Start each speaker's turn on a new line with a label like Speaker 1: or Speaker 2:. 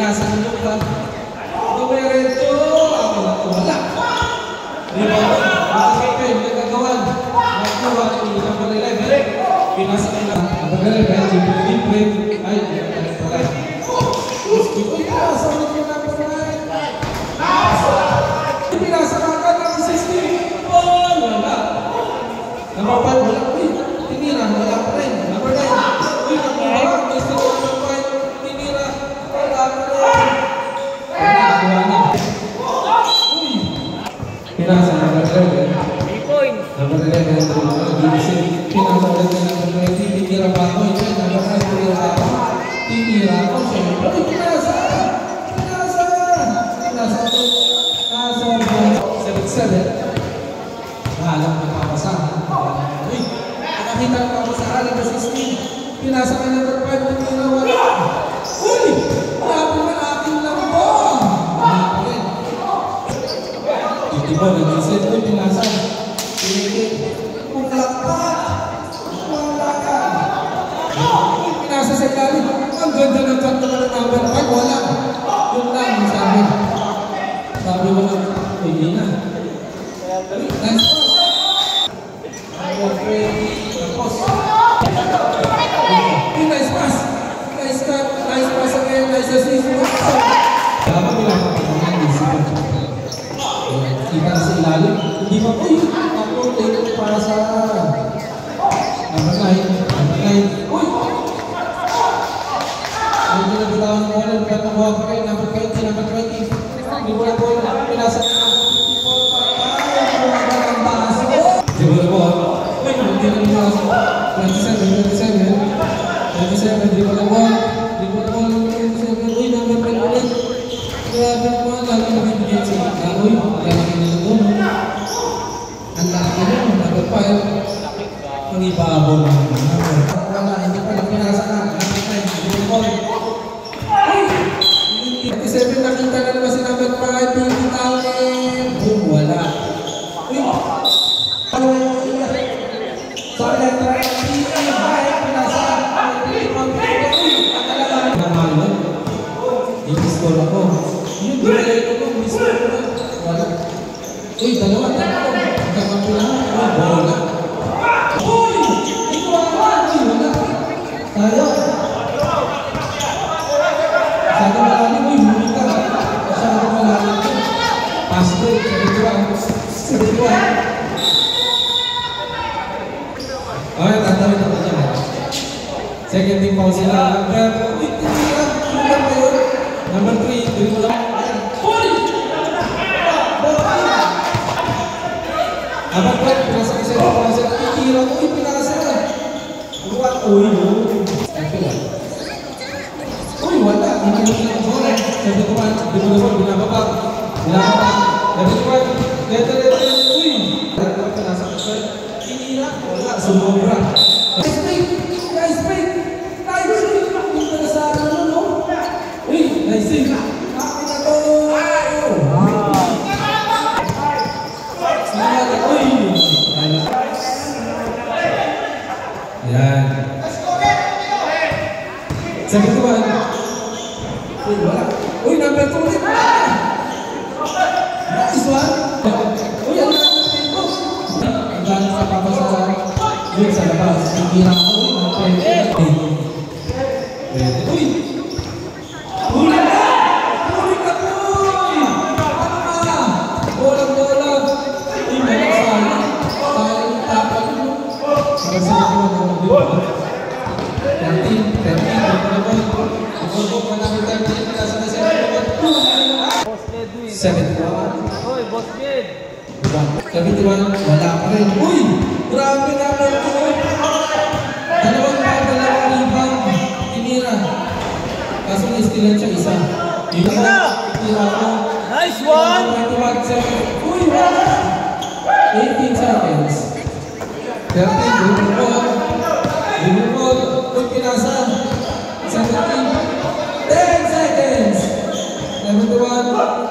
Speaker 1: pinasa ng lupa. Dumiretso. Ako na ito. Wala. Rebound. Nakakipin. Nagagawan. Nagagawa. Number 11. Pinasa ng lupa. Number 11. Libre. Ay, patay. Pinasa ng lupa. Pinasa ng lupa. Number 16. Wala. Number 5. Wala. Tinira. Wala pa rin. Number 9. Uy, number 1. Gusto ko number 5. Tinira. Wala pa rin. Wala na. Uy. Pinasa number 11.
Speaker 2: 3 points.
Speaker 1: Number 11. Pinasa ulit na number 20. Tinira pa ako. Number 5. Tinira ako. Tinira ako. Siyempre. Uy, pinasa. Pinasa. Pinasa. Pinasa. 7-7. Mahalang magpapasahan. Uy. Nakita ko ako sa alam na 16. Pinasa ka number 5. Tinira wala. Uy. Grabe man aking lambo. Wala pa rin. Titibo. Nag-isit ko. Pinasa. Pinigit. Uklak pa. Wala ka. Uy. Pinasa sa galing. Ang ganda ng cut naman ng number 5. Wala. Yun lang. Sabi. Sabi mo na. Hindi na. Nice pass. Number 3. Tapos. Nice pass. Nice cut. Nice pass again. Nice assist. Dapat pinapakita ng isip. Kita na sa ilalim. Hindi pa po yun. Ako, take para sa number 9. Number 9. Uy! Hindi na bitawan mo na. Nakuha pa kayo. Number 20. Number 20. Hindi mo na po yun. Pinasa na. Siguro po. Uy! Hindi na pinasa. 27. 27. 27. Hindi mo na po. Hindi mo na po. 27. Uy! Number 5 ulit. Grabe po. Lagi na pinigyan siya. Uy! Lagi na doon. Ang laki na. Number 5. Pag-ibabo na. Wala. Hindi pa lang pinasa na. Number 5. Hindi mo na po. Uy! 27. Nakita na naman si number 5. Pinitawin. Boom! Wala. Uy! Sorry, number 5. Pinasa. I-score ako. Yung dinalay ko po, i-score ko. Wala. Uy, dalawa. Magkakampi lang. Uy, bola. Uy! Ito ang wala. Wala. Tayo. Masyado malalim. Uy, huli ka. Masyado malalim. Pass break. Sabi ko. Okay, tatawin ako dyan. Second team foul sila. Uy, tinira. Tinira pa yun. Number 3, tuloy mo lang. Uy! Number 5, pinasa ko sa'yo. Tinira ko. Uy, pinasa. Uy, uy, wala. Hindi mo lang ang bola. Sabi ko man, di mo naman, binababa. Binababa. Sabi ko man, leto. Uy! Pinasa ko sa'yo. Tinira. Wala. Sumobra. Nice break! Nice break! Nice break! Punta na sa ano, no? Uy! Nice break! Akin na to! Uy! Yan. Sabi ko ba? Uy, wala. Uy, number 2 ulit! Nice one! Uy, ang natin ko! Ang gano'n sa papasaran. Uy, sa labas. Nakira ko. Uy! Huli ka! Huli ka po! Ano na? Bola! Uy, malasala. Sayang tapal. Malasala ko na naman dito. 13. Ibubog ka namin 13. Nasa na 71. 71.
Speaker 2: Hoy, boss Ged.
Speaker 1: 71. Wala pa rin. Uy! Grabe naman ito. Dalawang rebound. Tinira. Kaso na-stealan siya isa. Tinira ko.
Speaker 2: Nice one!
Speaker 1: Uy, wala! 18 seconds. 13, Lumubog. Uy, pinasa. 17. 10 seconds. 71.